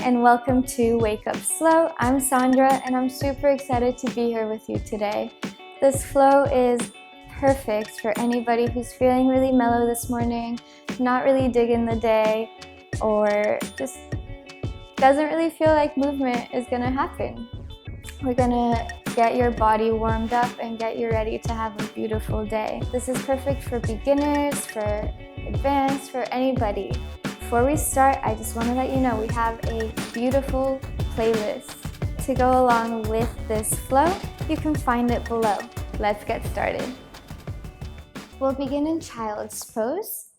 and welcome to Wake Up Slow. I'm Sandra and I'm super excited to be here with you today. This flow is perfect for anybody who's feeling really mellow this morning, not really digging the day, or just doesn't really feel like movement is gonna happen. We're gonna get your body warmed up and get you ready to have a beautiful day. This is perfect for beginners, for advanced, for anybody. Before we start, I just want to let you know we have a beautiful playlist to go along with this flow. You can find it below. Let's get started. We'll begin in child's pose.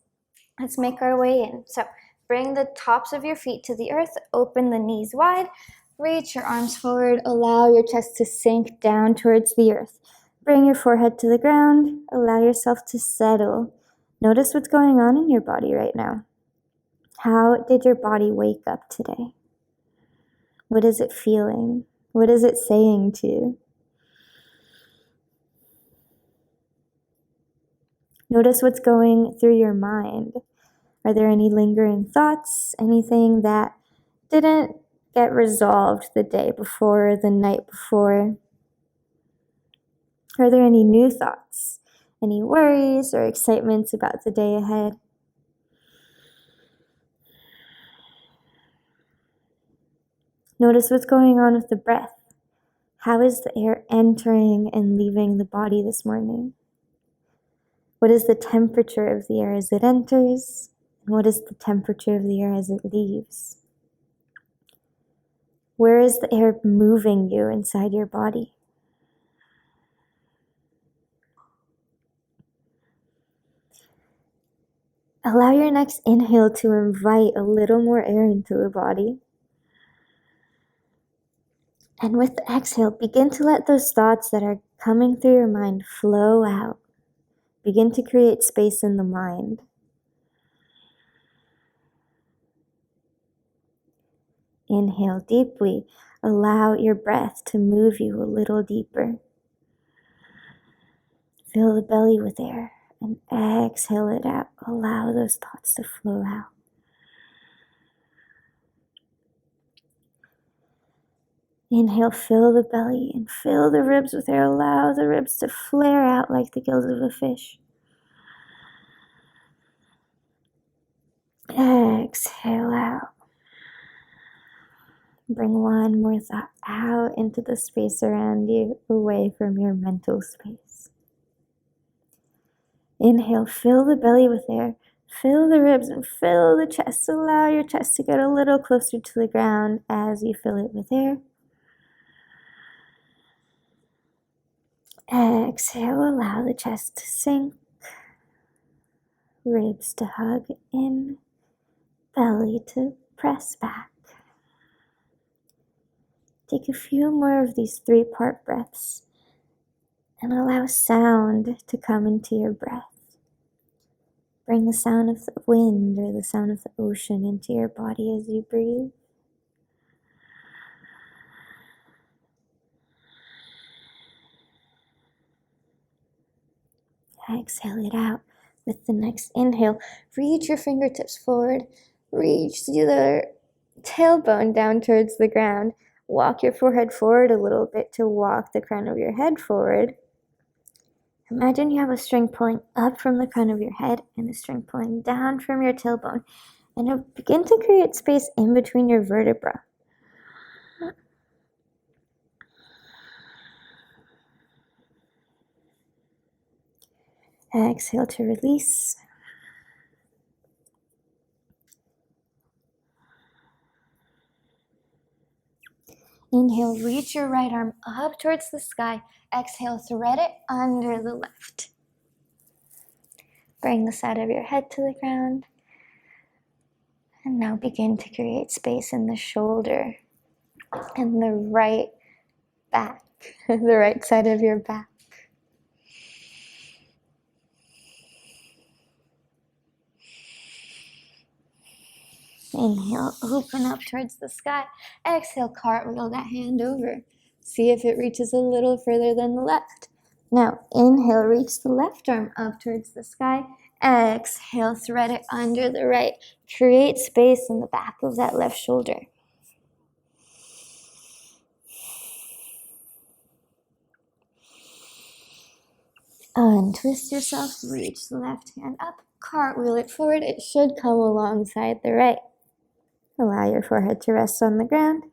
Let's make our way in. So bring the tops of your feet to the earth, open the knees wide, reach your arms forward, allow your chest to sink down towards the earth. Bring your forehead to the ground, allow yourself to settle. Notice what's going on in your body right now. How did your body wake up today? What is it feeling? What is it saying to you? Notice what's going through your mind. Are there any lingering thoughts? Anything that didn't get resolved the day before or the night before? Are there any new thoughts? Any worries or excitements about the day ahead? Notice what's going on with the breath. How is the air entering and leaving the body this morning? What is the temperature of the air as it enters? And what is the temperature of the air as it leaves? Where is the air moving you inside your body? Allow your next inhale to invite a little more air into the body. And with the exhale, begin to let those thoughts that are coming through your mind flow out. Begin to create space in the mind. Inhale deeply. Allow your breath to move you a little deeper. Fill the belly with air and exhale it out. Allow those thoughts to flow out. Inhale, fill the belly and fill the ribs with air. Allow the ribs to flare out like the gills of a fish. Exhale out. Bring one more thought out into the space around you, away from your mental space. Inhale, fill the belly with air. Fill the ribs and fill the chest. Allow your chest to get a little closer to the ground as you fill it with air. Exhale, allow the chest to sink, ribs to hug in, belly to press back. Take a few more of these 3-part breaths and allow sound to come into your breath. Bring the sound of the wind or the sound of the ocean into your body as you breathe. Exhale it out with the next inhale. Reach your fingertips forward. Reach the tailbone down towards the ground. Walk your forehead forward a little bit to walk the crown of your head forward. Imagine you have a string pulling up from the crown of your head and a string pulling down from your tailbone. And begin to create space in between your vertebrae. Exhale to release. Inhale, reach your right arm up towards the sky. Exhale, thread it under the left. Bring the side of your head to the ground. And now begin to create space in the shoulder and the right back, the right side of your back. Inhale, open up towards the sky. Exhale, cartwheel that hand over. See if it reaches a little further than the left. Now, inhale, reach the left arm up towards the sky. Exhale, thread it under the right. Create space in the back of that left shoulder. Untwist yourself, reach the left hand up, cartwheel it forward. It should come alongside the right. Allow your forehead to rest on the ground.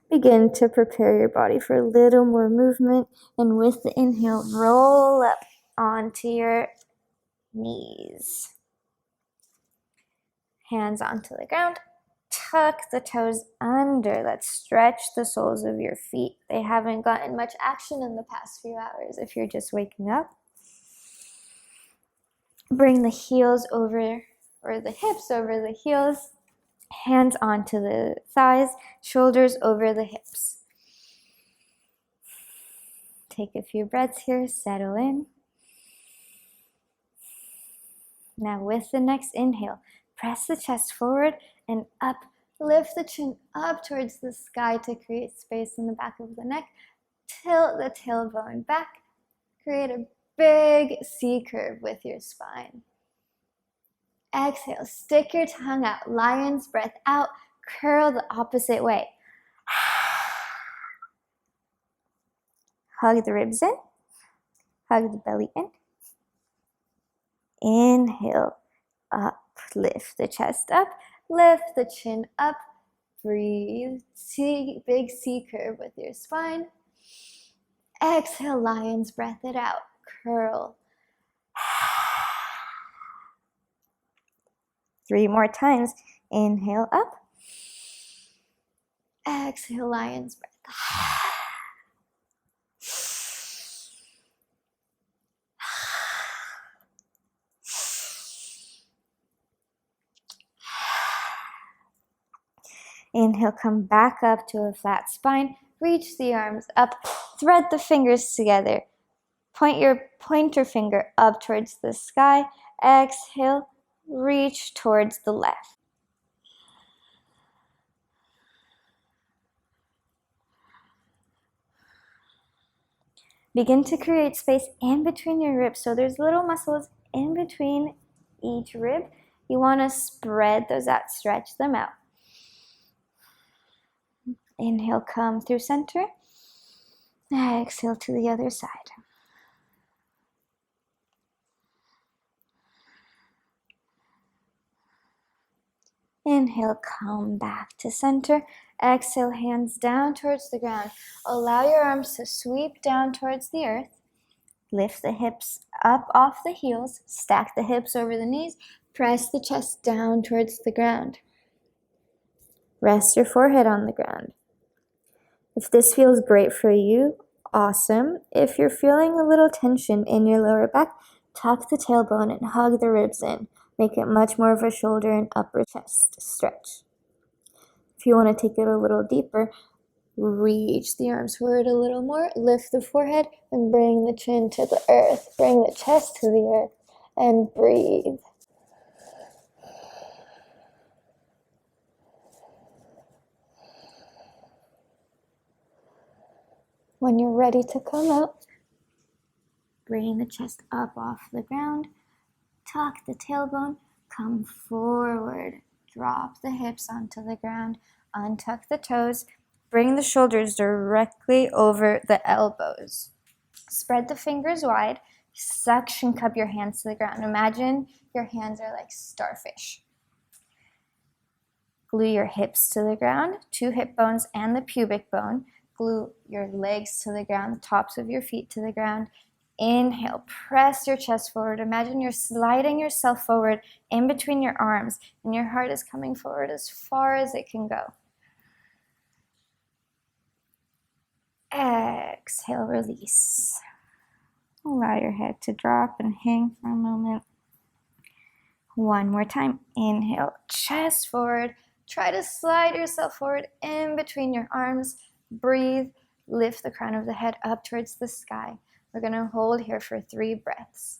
Begin to prepare your body for a little more movement, and with the inhale, roll up onto your knees. Hands onto the ground. Tuck the toes under. Let's stretch the soles of your feet. They haven't gotten much action in the past few hours if you're just waking up. Bring the heels over, or the hips over the heels. Hands onto the thighs, shoulders over the hips. Take a few breaths here, settle in. Now with the next inhale, press the chest forward and up. Lift the chin up towards the sky to create space in the back of the neck. Tilt the tailbone back. Create a big C curve with your spine. Exhale, stick your tongue out, lion's breath out, curl the opposite way. Hug the ribs in, hug the belly in. Inhale, up, lift the chest up, lift the chin up, breathe, big C curve with your spine. Exhale, lion's breath it out, curl. 3 more times. Inhale up. Exhale, lion's breath. Inhale, come back up to a flat spine. Reach the arms up. Thread the fingers together. Point your pointer finger up towards the sky. Exhale, reach towards the left. Begin to create space in between your ribs. So there's little muscles in between each rib. You want to spread those out, stretch them out. Inhale, come through center. Exhale to the other side. Inhale, come back to center. Exhale, hands down towards the ground. Allow your arms to sweep down towards the earth. Lift the hips up off the heels. Stack the hips over the knees. Press the chest down towards the ground. Rest your forehead on the ground. If this feels great for you, awesome. If you're feeling a little tension in your lower back, tuck the tailbone and hug the ribs in. Make it much more of a shoulder and upper chest stretch. If you want to take it a little deeper, reach the arms forward a little more, lift the forehead, and bring the chin to the earth. Bring the chest to the earth, and breathe. When you're ready to come out, bring the chest up off the ground, tuck the tailbone, come forward, drop the hips onto the ground, untuck the toes, bring the shoulders directly over the elbows. Spread the fingers wide, suction cup your hands to the ground. Imagine your hands are like starfish. Glue your hips to the ground, 2 hip bones and the pubic bone. Glue your legs to the ground, the tops of your feet to the ground. Inhale, press your chest forward. Imagine you're sliding yourself forward in between your arms, and your heart is coming forward as far as it can go. Exhale, release. Allow your head to drop and hang for a moment. One more time. Inhale, chest forward. Try to slide yourself forward in between your arms. Breathe. Lift the crown of the head up towards the sky. We're going to hold here for 3 breaths.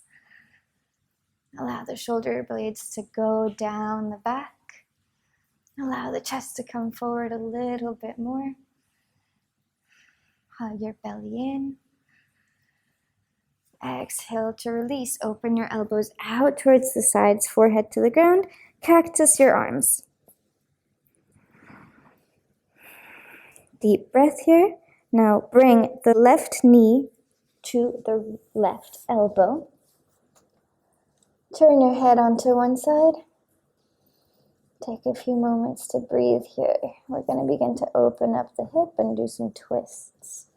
Allow the shoulder blades to go down the back. Allow the chest to come forward a little bit more. Hug your belly in. Exhale to release. Open your elbows out towards the sides, forehead to the ground. Cactus your arms. Deep breath here. Now bring the left knee to the left elbow. Turn your head onto one side. Take a few moments to breathe here. We're going to begin to open up the hip and do some twists.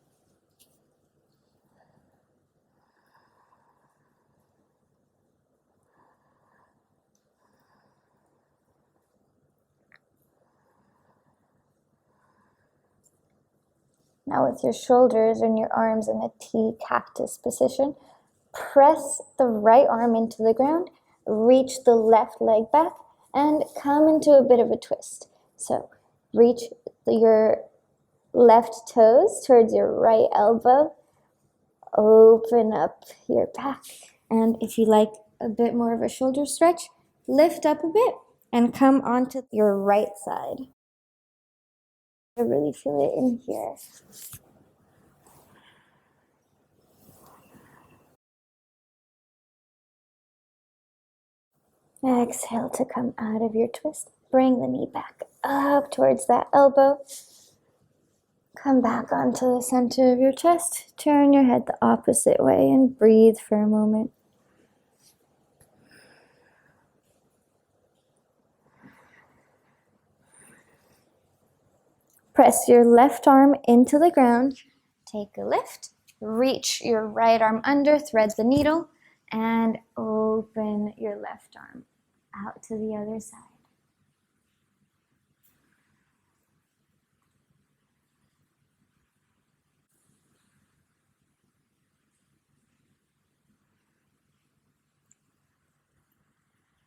Now with your shoulders and your arms in a T cactus position, press the right arm into the ground, reach the left leg back, and come into a bit of a twist. So reach your left toes towards your right elbow, open up your back, and if you like a bit more of a shoulder stretch, lift up a bit and come onto your right side. I really feel it in here. Exhale to come out of your twist. Bring the knee back up towards that elbow. Come back onto the center of your chest. Turn your head the opposite way and breathe for a moment. Press your left arm into the ground. Take a lift. Reach your right arm under, thread the needle, and open your left arm out to the other side.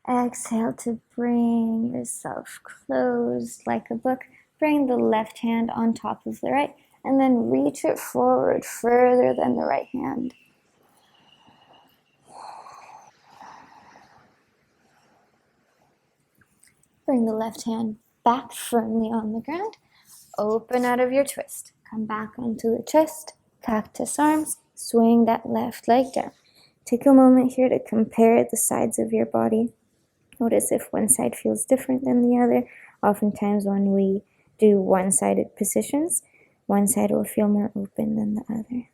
Exhale to bring yourself closed like a book. Bring the left hand on top of the right, and then reach it forward further than the right hand. Bring the left hand back firmly on the ground. Open out of your twist. Come back onto the chest, cactus arms, swing that left leg down. Take a moment here to compare the sides of your body. Notice if one side feels different than the other. Oftentimes when we do one-sided positions, one side will feel more open than the other.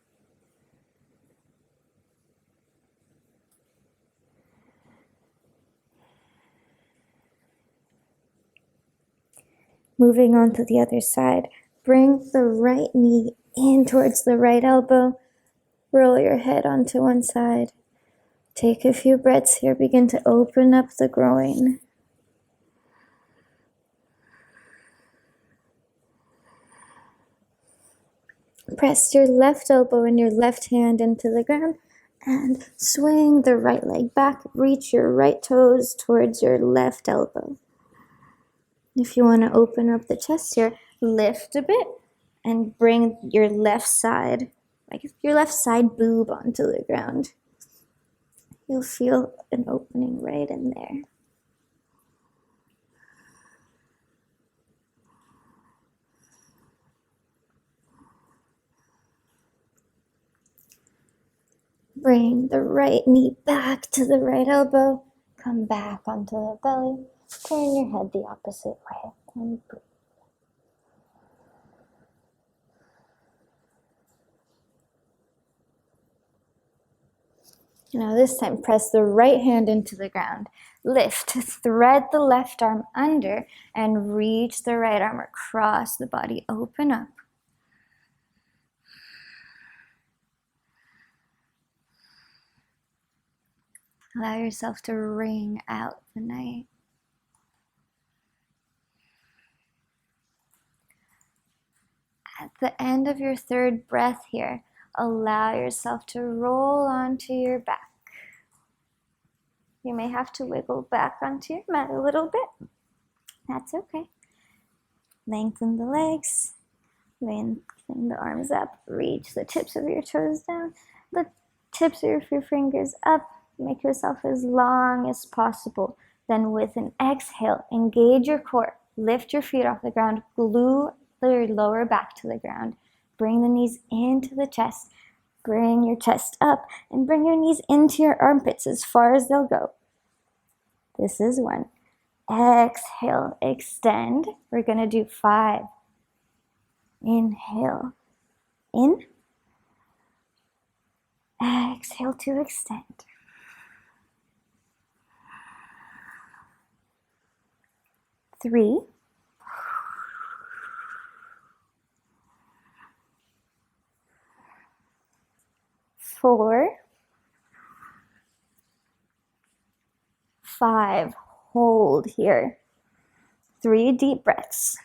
Moving on to the other side, bring the right knee in towards the right elbow. Roll your head onto one side. Take a few breaths here. Begin to open up the groin. Press your left elbow and your left hand into the ground and swing the right leg back. Reach your right toes towards your left elbow. If you want to open up the chest here, lift a bit and bring your left side, like your left side boob onto the ground. You'll feel an opening right in there. Bring the right knee back to the right elbow. Come back onto the belly. Turn your head the opposite way and breathe. Now this time, press the right hand into the ground. Lift, thread the left arm under, and reach the right arm across the body. Open up. Allow yourself to ring out the night. At the end of your third breath here, allow yourself to roll onto your back. You may have to wiggle back onto your mat a little bit. That's okay. Lengthen the legs, lengthen the arms up, reach the tips of your toes down, the tips of your fingers up. Make yourself as long as possible. Then with an exhale, engage your core. Lift your feet off the ground, glue your lower back to the ground. Bring the knees into the chest. Bring your chest up and bring your knees into your armpits as far as they'll go. This is 1. Exhale, extend. We're going to do 5. Inhale, in. Exhale to extend. 3, 4, 5. Hold here. 3 deep breaths.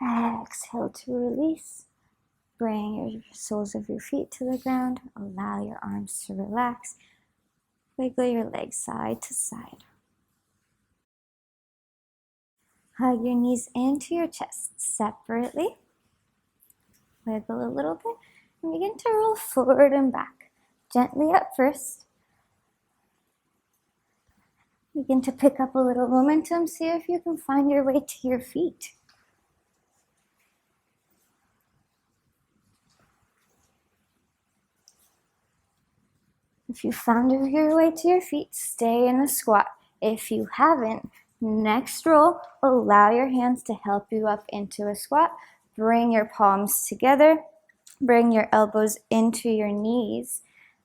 Exhale to release. Bring your soles of your feet to the ground. Allow your arms to relax. Wiggle your legs side to side. Hug your knees into your chest separately. Wiggle a little bit and begin to roll forward and back. Gently up first. Begin to pick up a little momentum. See if you can find your way to your feet. If you found your way to your feet, stay in a squat. If you haven't, next roll, allow your hands to help you up into a squat. Bring your palms together. Bring your elbows into your knees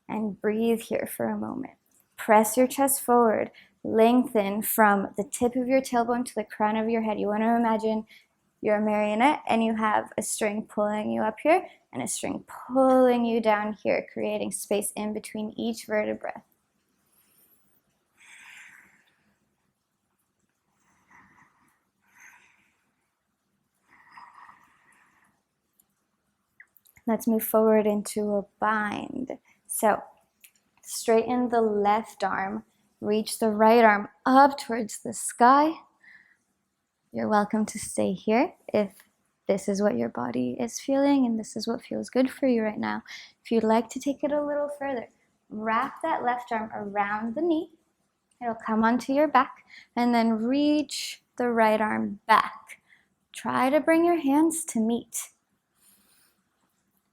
and breathe here for a moment. Press your chest forward. Lengthen from the tip of your tailbone to the crown of your head. You want to imagine you're a marionette and you have a string pulling you up here and a string pulling you down here, creating space in between each vertebra. Let's move forward into a bind. So straighten the left arm, reach the right arm up towards the sky. You're welcome to stay here if this is what your body is feeling and this is what feels good for you right now. If you'd like to take it a little further, wrap that left arm around the knee. It'll come onto your back and then reach the right arm back. Try to bring your hands to meet.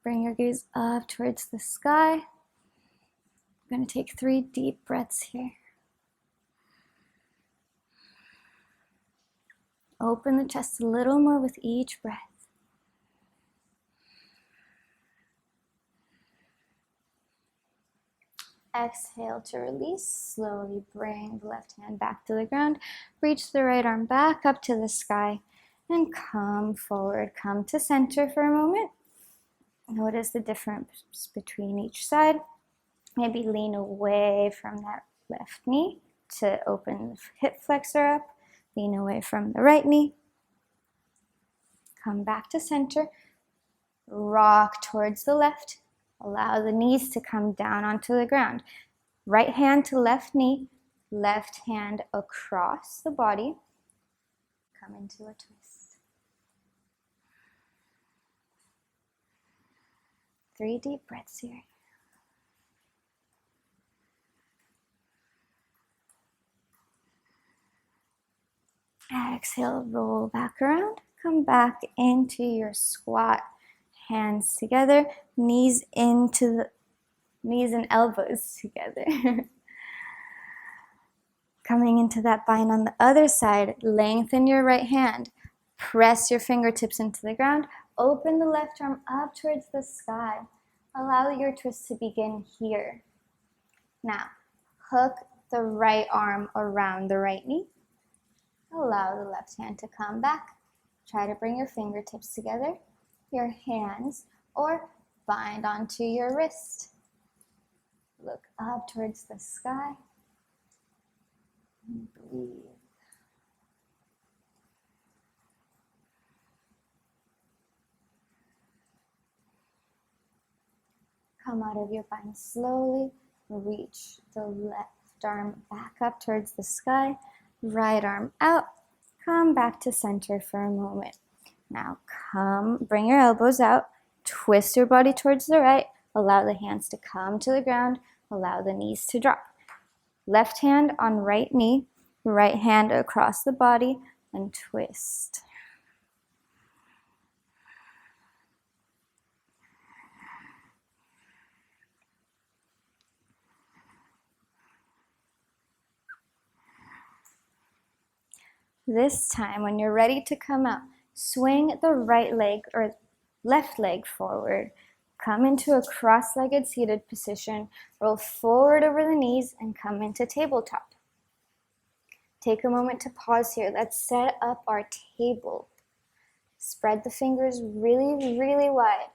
Bring your gaze up towards the sky. I'm going to take 3 deep breaths here. Open the chest a little more with each breath. Exhale to release. Slowly bring the left hand back to the ground. Reach the right arm back up to the sky and come forward. Come to center for a moment. Notice the difference between each side. Maybe lean away from that left knee to open the hip flexor up. Lean away from the right knee. Come back to center. Rock towards the left. Allow the knees to come down onto the ground. Right hand to left knee. Left hand across the body. Come into a twist. 3 deep breaths here. Exhale, roll back around. Come back into your squat. Hands together, knees and elbows together. Coming into that bind on the other side, lengthen your right hand. Press your fingertips into the ground. Open the left arm up towards the sky. Allow your twist to begin here. Now, hook the right arm around the right knee. Allow the left hand to come back. Try to bring your fingertips together, your hands, or bind onto your wrist. Look up towards the sky. And breathe. Come out of your bind slowly. Reach the left arm back up towards the sky. Right arm out. Come back to center for a moment. Now bring your elbows out. Twist your body towards the right. Allow the hands to come to the ground. Allow the knees to drop. Left hand on right knee. Right hand across the body and twist. This time, when you're ready to come out, swing the right leg or left leg forward. come into a cross-legged seated position, roll forward over the knees, and come into tabletop. Take a moment to pause here. Let's set up our table. Spread the fingers really, really wide,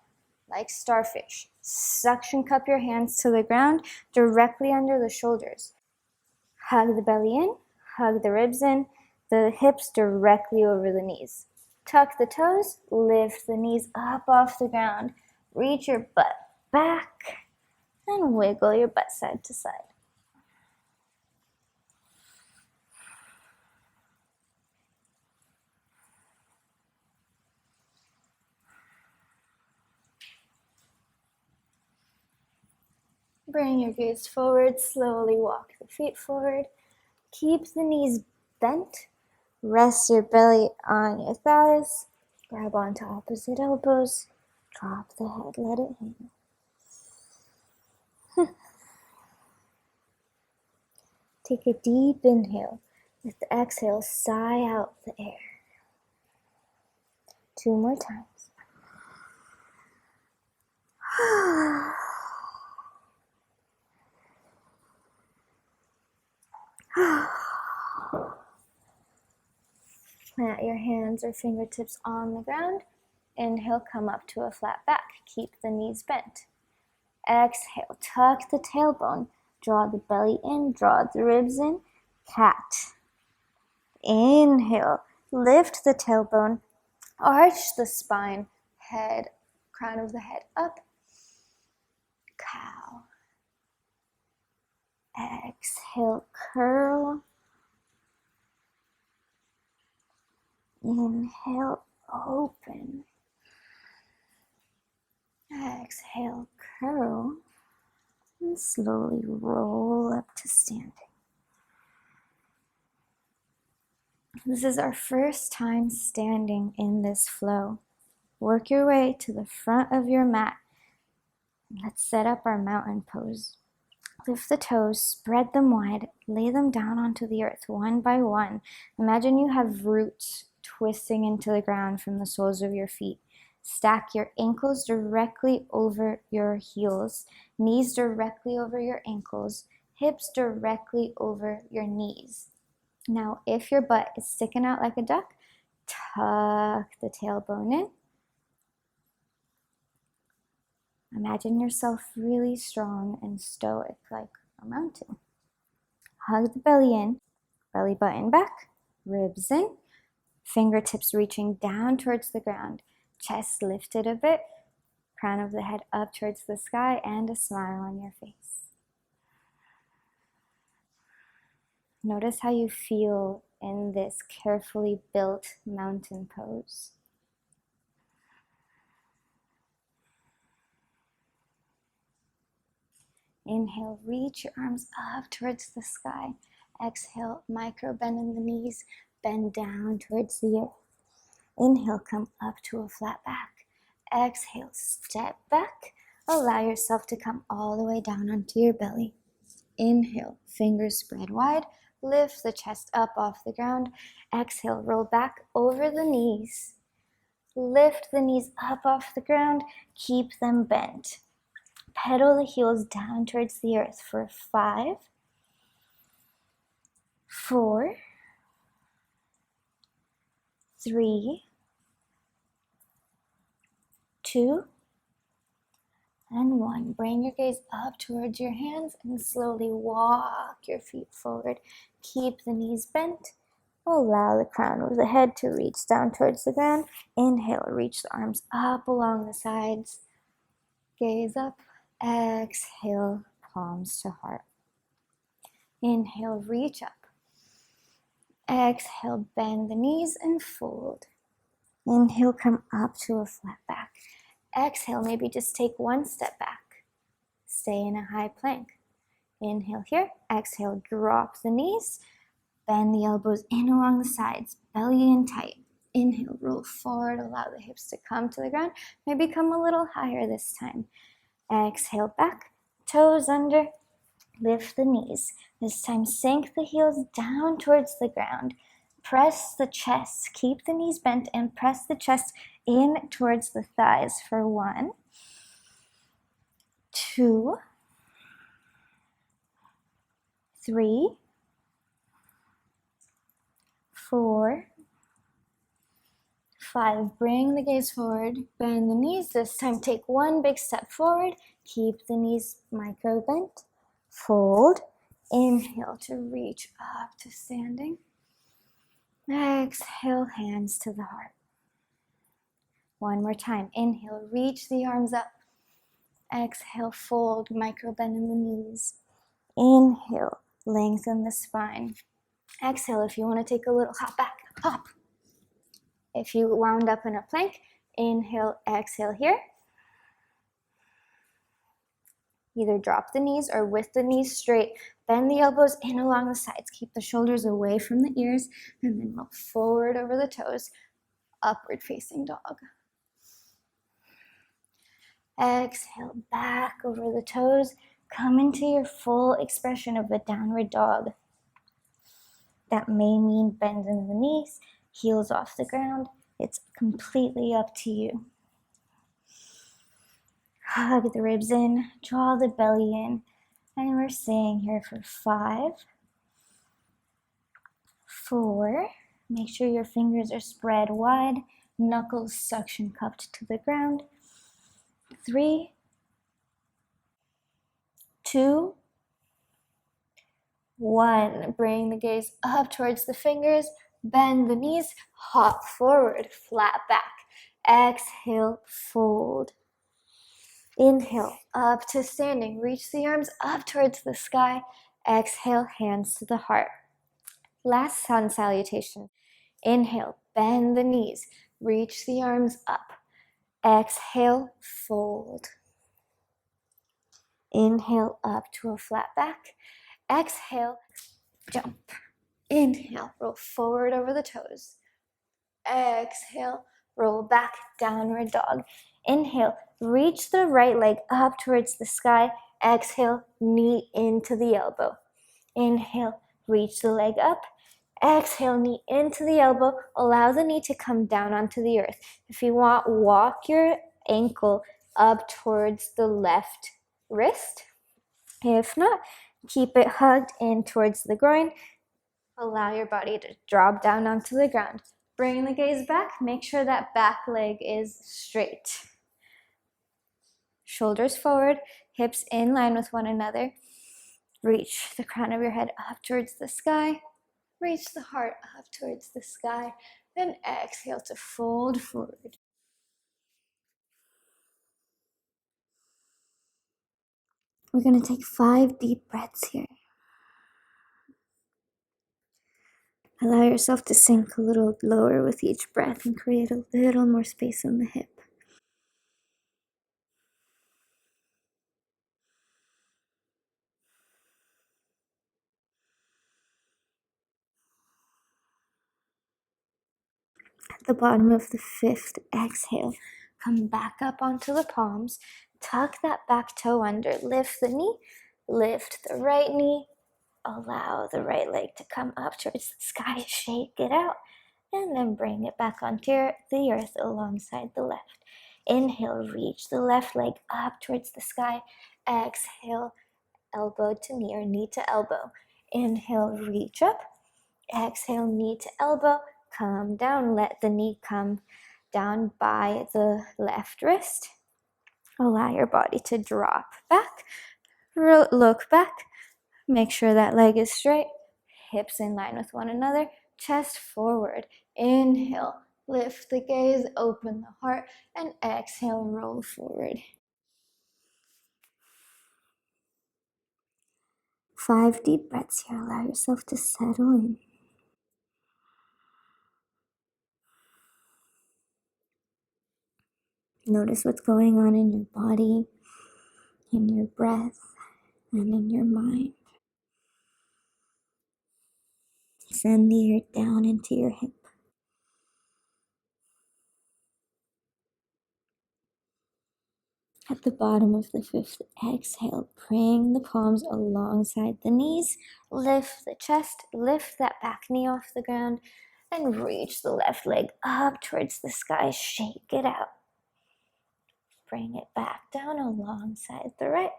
like starfish. Suction cup your hands to the ground, directly under the shoulders. Hug the belly in, hug the ribs in, the hips directly over the knees. Tuck the toes, lift the knees up off the ground. Reach your butt back and wiggle your butt side to side. Bring your gaze forward, slowly walk the feet forward. Keep the knees bent. Rest your belly on your thighs. Grab onto opposite elbows. Drop the head, let it hang. Take a deep inhale. With the exhale, sigh out the air. 2 more times. Plant your hands or fingertips on the ground. Inhale, come up to a flat back. Keep the knees bent. Exhale, tuck the tailbone. Draw the belly in, draw the ribs in. Cat. Inhale, lift the tailbone. Arch the spine. Head, crown of the head up. Cow. Exhale, curl. Inhale, open. Exhale, curl. And slowly roll up to standing. This is our first time standing in this flow. Work your way to the front of your mat. Let's set up our mountain pose. Lift the toes, spread them wide, lay them down onto the earth one by one. Imagine you have roots twisting into the ground from the soles of your feet. Stack your ankles directly over your heels, knees directly over your ankles, hips directly over your knees. Now, if your butt is sticking out like a duck, tuck the tailbone in. Imagine yourself really strong and stoic like a mountain. Hug the belly in, belly button back, ribs in, fingertips reaching down towards the ground, chest lifted a bit, crown of the head up towards the sky, and a smile on your face. Notice how you feel in this carefully built mountain pose. Inhale, reach your arms up towards the sky. Exhale, micro bend in the knees, bend down towards the earth. Inhale, come up to a flat back. Exhale, step back. Allow yourself to come all the way down onto your belly. Inhale, fingers spread wide. Lift the chest up off the ground. Exhale, roll back over the knees. Lift the knees up off the ground. Keep them bent. Pedal the heels down towards the earth for 5, 4, 3, 2, and 1. Bring your gaze up towards your hands and slowly walk your feet forward. Keep the knees bent. Allow the crown of the head to reach down towards the ground. Inhale, reach the arms up along the sides. Gaze up. Exhale, palms to heart. Inhale, reach up. Exhale, bend the knees and fold. Inhale, come up to a flat back. Exhale, maybe just take 1 step back. Stay in a high plank. Inhale here. Exhale, drop the knees. Bend the elbows in along the sides. Belly in tight. Inhale, roll forward. Allow the hips to come to the ground. Maybe come a little higher this time. Exhale, back. Toes under. Lift the knees. This time, sink the heels down towards the ground. Press the chest. Keep the knees bent and press the chest in towards the thighs for 1, 2, 3, 4, 5. Bring the gaze forward, bend the knees. This time take one big step forward. Keep the knees micro bent. Fold. Inhale to reach up to standing. Exhale, hands to the heart. One more time. Inhale, reach the arms up. Exhale, fold, micro bend in the knees. Inhale, lengthen the spine. Exhale, if you want to take a little hop back, hop. If you wound up in a plank, inhale, exhale here. Either drop the knees or with the knees straight, bend the elbows in along the sides. Keep the shoulders away from the ears, and then roll forward over the toes, upward facing dog. Exhale, back over the toes. Come into your full expression of a downward dog. That may mean bend in the knees, heels off the ground. It's completely up to you. Hug the ribs in, draw the belly in, and we're staying here for 5, 4. Make sure your fingers are spread wide, knuckles suction cupped to the ground. 3, 2, 1. Bring the gaze up towards the fingers, bend the knees, hop forward, flat back. Exhale, fold. Inhale, up to standing. Reach the arms up towards the sky. Exhale, hands to the heart. Last sun salutation. Inhale, bend the knees. Reach the arms up. Exhale, fold. Inhale, up to a flat back. Exhale, jump. Inhale, roll forward over the toes. Exhale, roll back, downward dog. Inhale, reach the right leg up towards the sky. Exhale, knee into the elbow. Inhale, reach the leg up. Exhale, knee into the elbow. Allow the knee to come down onto the earth. If you want, walk your ankle up towards the left wrist. If not, keep it hugged in towards the groin. Allow your body to drop down onto the ground. Bring the gaze back. Make sure that back leg is straight. Shoulders forward, hips in line with one another. Reach the crown of your head up towards the sky. Reach the heart up towards the sky. Then exhale to fold forward. We're going to take 5 deep breaths here. Allow yourself to sink a little lower with each breath and create a little more space in the hip. At the bottom of the 5th exhale, come back up onto the palms. Tuck that back toe under. Lift the knee. Lift the right knee. Allow the right leg to come up towards the sky. Shake it out. And then bring it back onto the earth alongside the left. Inhale, reach the left leg up towards the sky. Exhale, elbow to knee or knee to elbow. Inhale, reach up. Exhale, knee to elbow. Come down. Let the knee come down by the left wrist. Allow your body to drop back. Look back. Make sure that leg is straight. Hips in line with one another. Chest forward. Inhale. Lift the gaze. Open the heart. And exhale, roll forward. 5 deep breaths here. Allow yourself to settle in. Notice what's going on in your body, in your breath, and in your mind. Send the ear down into your hip. At the bottom of the 5th exhale, bring the palms alongside the knees. Lift the chest, lift that back knee off the ground, and reach the left leg up towards the sky. Shake it out. bring it back down alongside the right.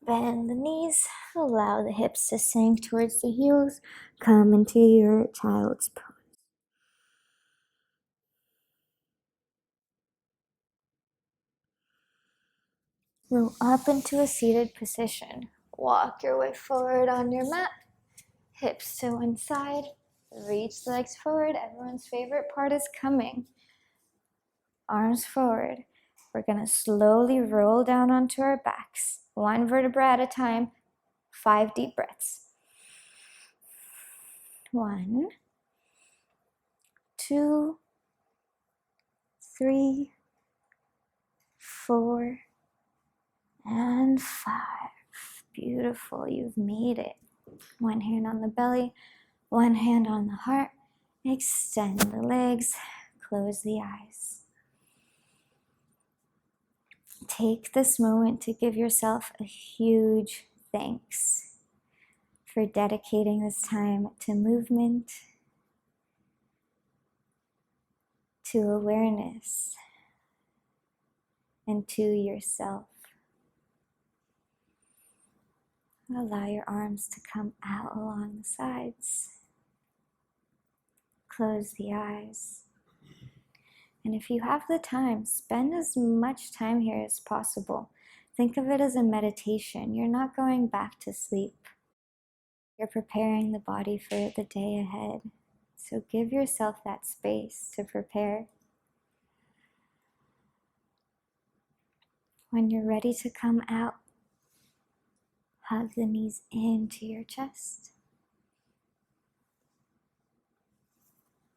Bend the knees, allow the hips to sink towards the heels. Come into your child's pose. Roll up into a seated position. Walk your way forward on your mat. Hips to one side. Reach the legs forward. Everyone's favorite part is coming. Arms forward. We're going to slowly roll down onto our backs. One vertebra at a time. 5 deep breaths. 1, 2, 3, 4, and 5. Beautiful, you've made it. One hand on the belly, one hand on the heart. Extend the legs, close the eyes. Take this moment to give yourself a huge thanks for dedicating this time to movement, to awareness, and to yourself. Allow your arms to come out along the sides. Close the eyes. And if you have the time, spend as much time here as possible. Think of it as a meditation. You're not going back to sleep. You're preparing the body for the day ahead. So give yourself that space to prepare. When you're ready to come out, hug the knees into your chest.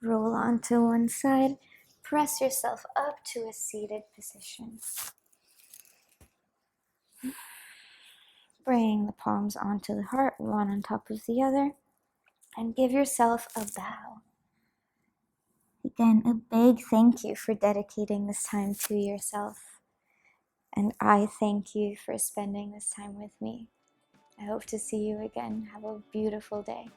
Roll onto one side. Press yourself up to a seated position. Bring the palms onto the heart, one on top of the other, and give yourself a bow. Again, a big thank you for dedicating this time to yourself. And I thank you for spending this time with me. I hope to see you again. Have a beautiful day.